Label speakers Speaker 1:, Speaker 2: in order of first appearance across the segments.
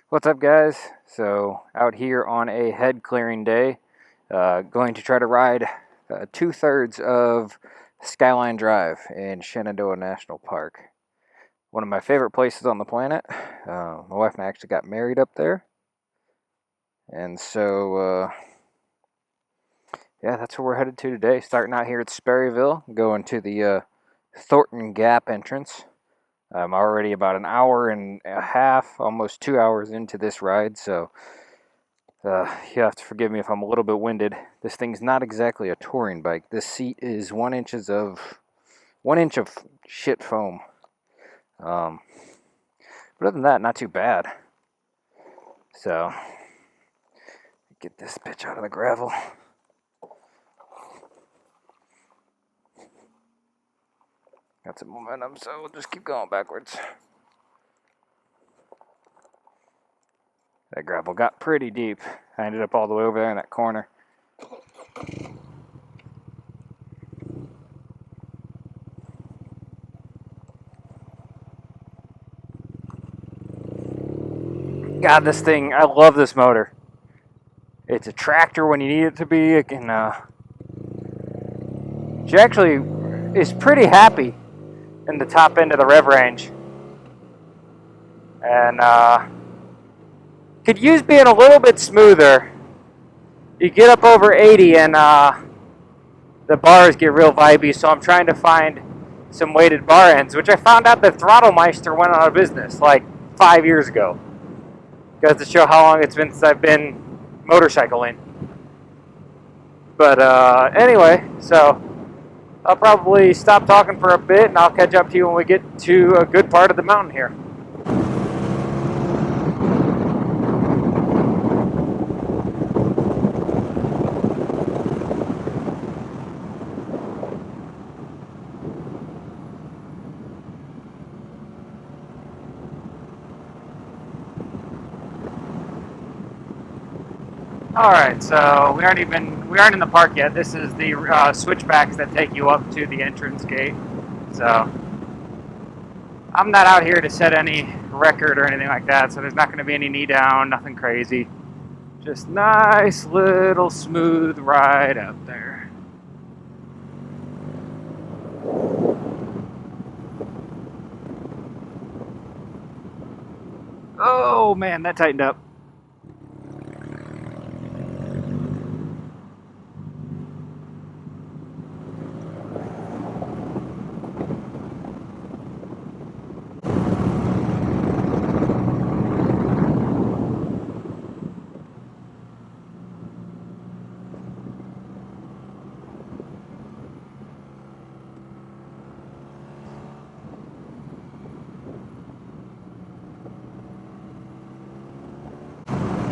Speaker 1: What's up, guys? So, out here on a head clearing day, going to try to ride 2/3 of Skyline Drive in Shenandoah National Park. One of my favorite places on the planet. My wife and I actually got married up there. And so, yeah, that's where we're headed to today. Starting out here at Sperryville, going to the Thornton Gap entrance. I'm already about an hour and a half, almost 2 hours into this ride, so you have to forgive me if I'm a little bit winded. This thing's not exactly a touring bike. This seat is 1 inch of shit foam. But other than that, not too bad. So get this bitch out of the gravel. Got some momentum, so we'll just keep going backwards. That gravel got pretty deep. I ended up all the way over there in that corner. God, this thing, I love this motor. It's a tractor when you need it to be. It can, she actually is pretty happy in the top end of the rev range. And, could use being a little bit smoother. You get up over 80 and, the bars get real vibey, so I'm trying to find some weighted bar ends, which I found out that Throttle Meister went out of business like 5 years ago. Goes to show how long it's been since I've been motorcycling. But anyway, so I'll probably stop talking for a bit and I'll catch up to you when we get to a good part of the mountain here. All right, so we aren't in the park yet. This is the switchbacks that take you up to the entrance gate. So I'm not out here to set any record or anything like that. So there's not going to be any knee down, nothing crazy. Just nice little smooth ride out there. Oh man, that tightened up.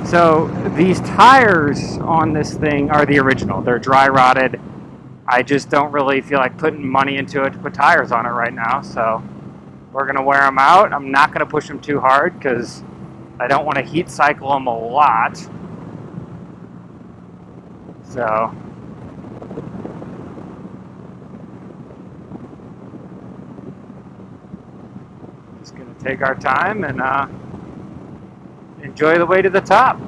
Speaker 1: So these tires on this thing are the original. They're dry rotted. I just don't really feel like putting money into it to put tires on it right now. So we're going to wear them out. I'm not going to push them too hard because I don't want to heat cycle them a lot. So just going to take our time and enjoy the way to the top.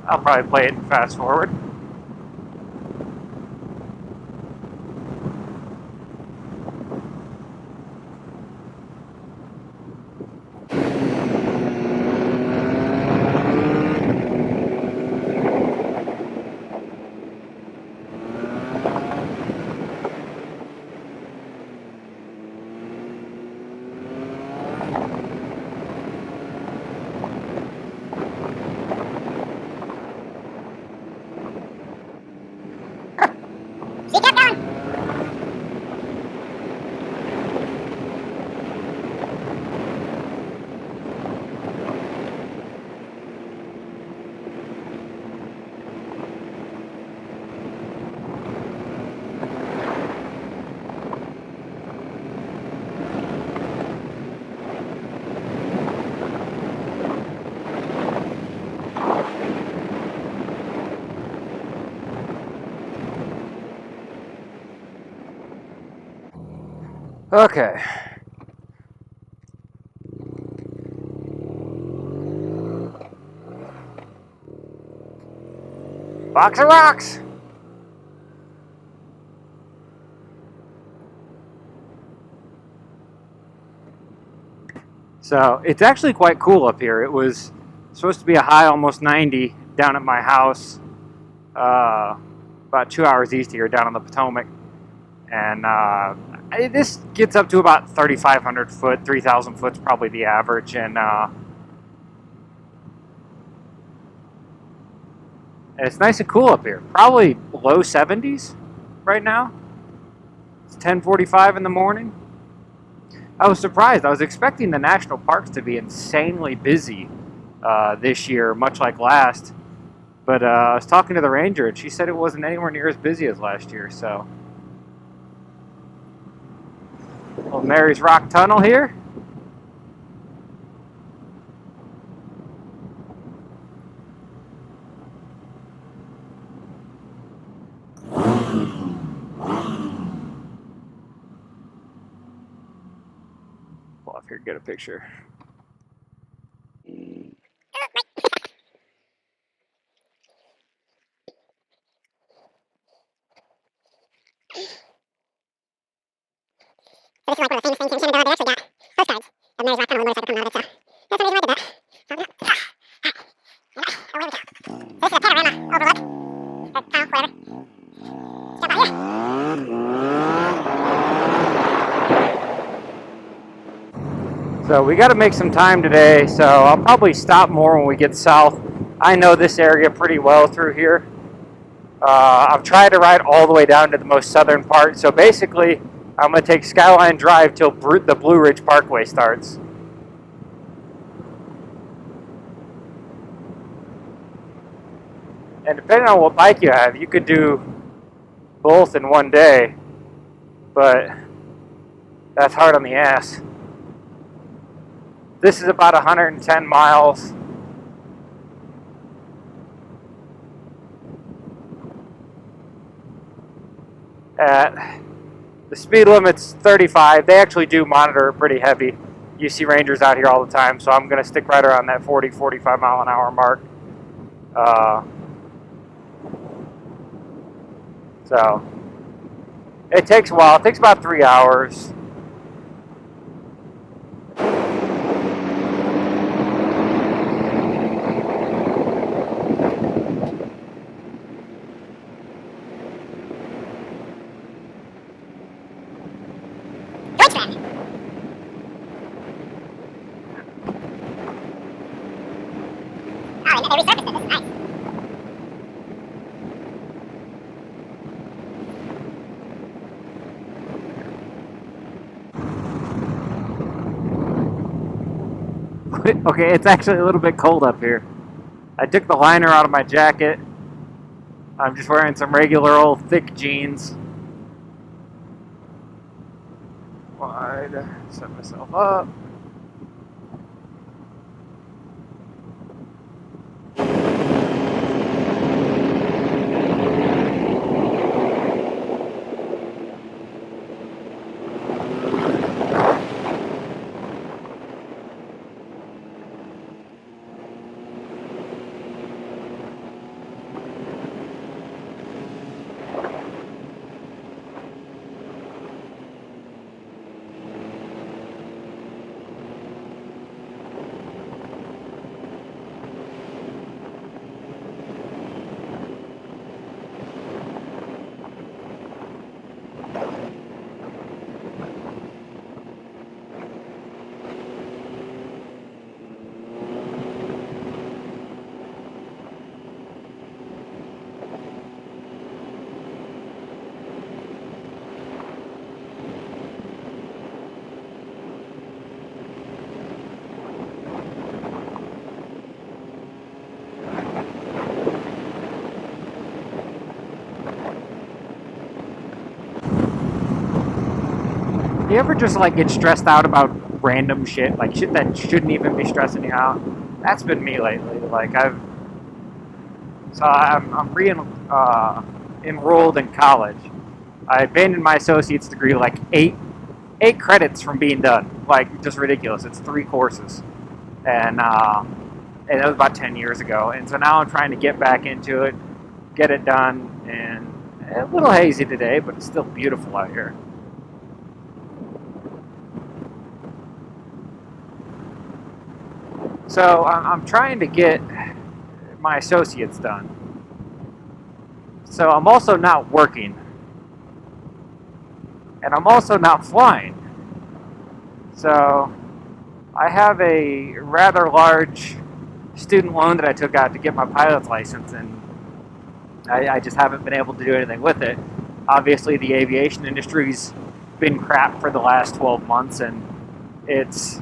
Speaker 1: I'll probably play it in fast forward. Okay. Box of rocks! So it's actually quite cool up here. It was supposed to be a high almost 90 down at my house, about 2 hours east of here, down on the Potomac. And this gets up to about 3,500 foot, 3,000 foot's probably the average. And it's nice and cool up here. Probably low 70s right now. It's 10:45 in the morning. I was surprised. I was expecting the national parks to be insanely busy this year, much like last. But I was talking to the ranger, and she said it wasn't anywhere near as busy as last year. So, Old Mary's Rock Tunnel here. Pull off here, get a picture.
Speaker 2: So this is like one of the famous things here in Shenandoah. They actually got postcards of Mary's Rock Tunnel and motorcycle coming out of it. So that's the reason I did that. So, away we go. So this is a panorama overlook. Or tunnel, whatever. Jump out here.
Speaker 1: So we got to make some time today, so I'll probably stop more when we get south. I know this area pretty well through here. I've tried to ride all the way down to the most southern part, so basically I'm going to take Skyline Drive till the Blue Ridge Parkway starts. And depending on what bike you have, you could do both in one day, but that's hard on the ass. This is about 110 miles. The speed limit's 35. They actually do monitor it pretty heavy. You see rangers out here all the time, so I'm going to stick right around that 40, 45 mile an hour mark. So it takes a while. It takes about 3 hours.
Speaker 2: They resurfaced it. This is nice.
Speaker 1: Okay, it's actually a little bit cold up here. I took the liner out of my jacket. I'm just wearing some regular old thick jeans. Wide, set myself up. You ever just like get stressed out about random shit, like shit that shouldn't even be stressing you out? That's been me lately. Like I'm enrolled in college. I abandoned my associate's degree like eight credits from being done. Like just ridiculous. It's 3 courses, and that was about 10 years ago. And so now I'm trying to get back into it. get it done. And a little hazy today, but it's still beautiful out here. So I'm trying to get my associates done. So I'm also not working. And I'm also not flying. So I have a rather large student loan that I took out to get my pilot's license, and I just haven't been able to do anything with it. Obviously, the aviation industry's been crap for the last 12 months, and it's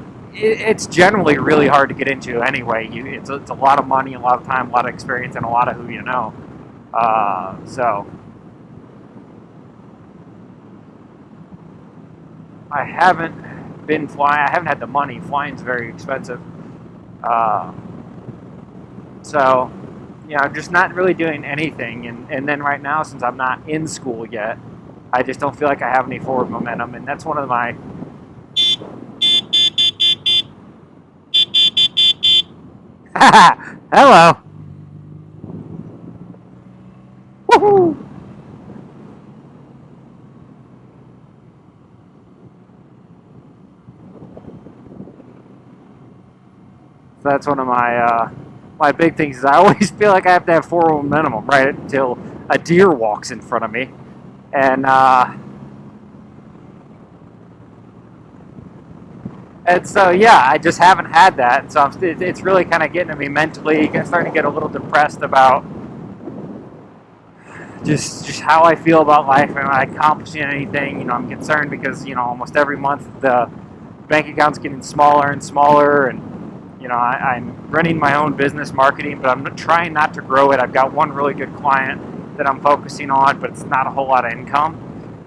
Speaker 1: generally really hard to get into anyway. It's a lot of money, a lot of time, a lot of experience, and a lot of who you know. So I haven't been flying. I haven't had the money. Flying's very expensive. So, I'm just not really doing anything. And then right now, since I'm not in school yet, I just don't feel like I have any forward momentum. And that's one of my... Hello! Woohoo! So that's one of my big things is I always feel like I have to have forward momentum right until a deer walks in front of me. And so, I just haven't had that. So it's really kind of getting to me mentally, starting to get a little depressed about just how I feel about life. Am I accomplishing anything? I'm concerned because, almost every month the bank account's getting smaller and smaller, and I'm running my own business marketing, but I'm trying not to grow it. I've got one really good client that I'm focusing on, but it's not a whole lot of income.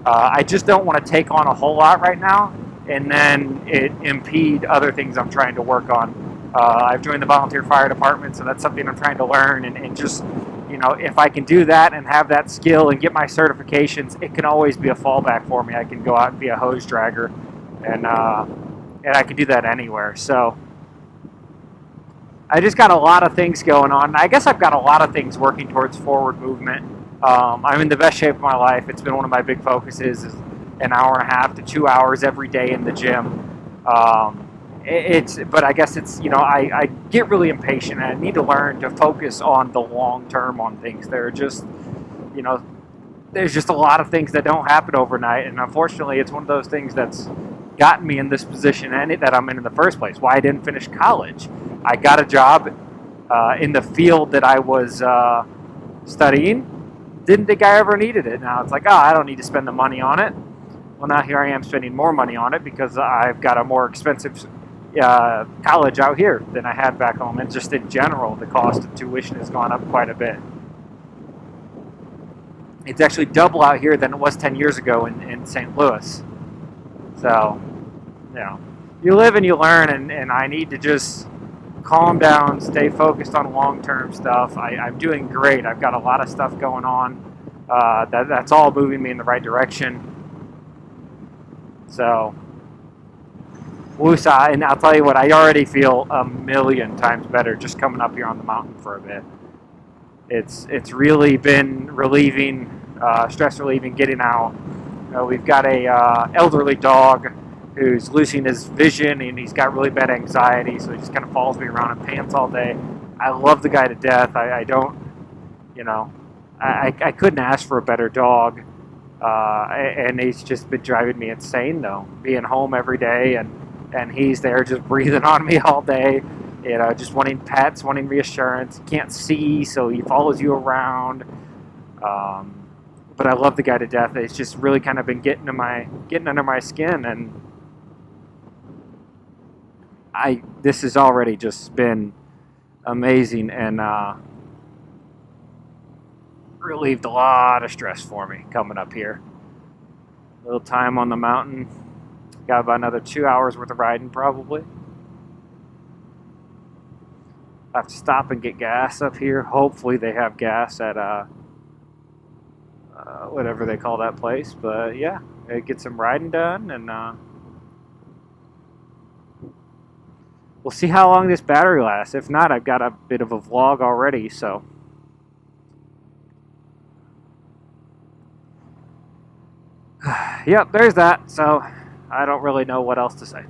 Speaker 1: I just don't want to take on a whole lot right now, and then it impede other things I'm trying to work on. I've joined the volunteer fire department, so that's something I'm trying to learn, and just, if I can do that and have that skill and get my certifications, it can always be a fallback for me. I can go out and be a hose dragger, and I can do that anywhere. So I just got a lot of things going on. I guess I've got a lot of things working towards forward movement. I'm in the best shape of my life. It's been one of my big focuses is an hour and a half to 2 hours every day in the gym. But I guess it's, I get really impatient, and I need to learn to focus on the long term on things. There are just, there's just a lot of things that don't happen overnight, and unfortunately it's one of those things that's gotten me in this position and that I'm in the first place. Why I didn't finish college. I got a job in the field that I was studying. Didn't think I ever needed it. Now it's like, I don't need to spend the money on it. Well, now here I am spending more money on it because I've got a more expensive college out here than I had back home. And just in general, the cost of tuition has gone up quite a bit. It's actually double out here than it was 10 years ago in St. Louis. So, you live and you learn, and I need to just calm down, stay focused on long-term stuff. I'm doing great. I've got a lot of stuff going on. That's all moving me in the right direction. So, woosah, and I'll tell you what, I already feel a million times better just coming up here on the mountain for a bit. It's really been relieving, stress relieving, getting out. We've got a elderly dog who's losing his vision, and he's got really bad anxiety, so he just kind of follows me around in pants all day. I love the guy to death. I don't, I couldn't ask for a better dog, and he's just been driving me insane, though, being home every day, and he's there just breathing on me all day, just wanting pets, wanting reassurance. He can't see, so he follows you around. But I love the guy to death. It's just really kind of been getting under my skin, and this has already just been amazing, and relieved a lot of stress for me coming up here. A little time on the mountain. Got about another 2 hours worth of riding probably. I have to stop and get gas up here. Hopefully they have gas at whatever they call that place. But yeah, get some riding done, and we'll see how long this battery lasts. If not, I've got a bit of a vlog already, so Yep, there's that. So I don't really know what else to say.